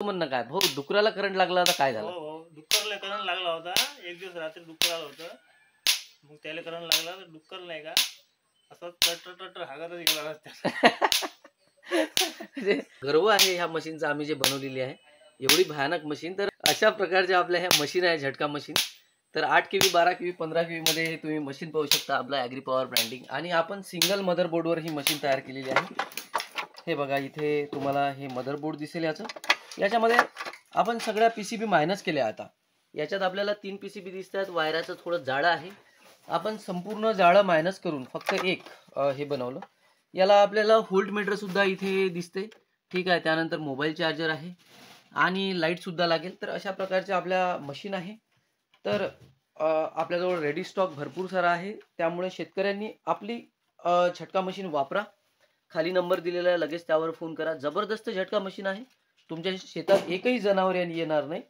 म्हणणं काय भाऊ, डुकराला करंट लागला होता, काय झालं? हो डुक्करला करंट लागला होता. एक दिवस रात्री डुक्कर आलं होतं, मग त्याला करंट लागला तर डुक्कर नाही का असं टटर हागतच गेला रस्त्यात. म्हणजे गर्व आहे ह्या मशीनचा आम्ही जे बनवलेली आहे, एवढी भयानक मशीन. तर अशा प्रकारच्या आपल्या ह्या मशीन आहे, झटका मशीन. तर 8 KV 12 KV 15 KV मध्ये हे तुम्ही मशीन पाहू शकता, आपलं ॲग्री पॉवर ब्रँडिंग. आणि आपण सिंगल मदरबोर्डवर ही मशीन तयार केलेली आहे. हे बघा, इथे तुम्हाला हे मदरबोर्ड दिसेल. याच्यामध्ये आपण सगळ्या PCB मायनस केल्या. आता याच्यात आपल्याला 3 PCB दिसतात. वायराचं थोडं जाळं आहे. आपण संपूर्ण जाळं मायनस करून फक्त एक हे बनवलं. याला आपल्याला व्होल्ट मीटर सुद्धा इथे दिसते, ठीक आहे. त्यानंतर मोबाईल चार्जर आहे आणि लाईट सुद्धा लागेल. तर अशा प्रकारच्या आपल्या मशीन आहे. तर आपल्याजवळ रेडी स्टॉक भरपूर सारा आहे. त्यामुळे शेतकऱ्यांनी आपली झटका मशीन वापरा. खाली नंबर दिलेला आहे, लगेच त्यावर फोन करा. जबरदस्त झटका मशीन आहे. तुमच्या शेतात एकही जनावर येणार नाही.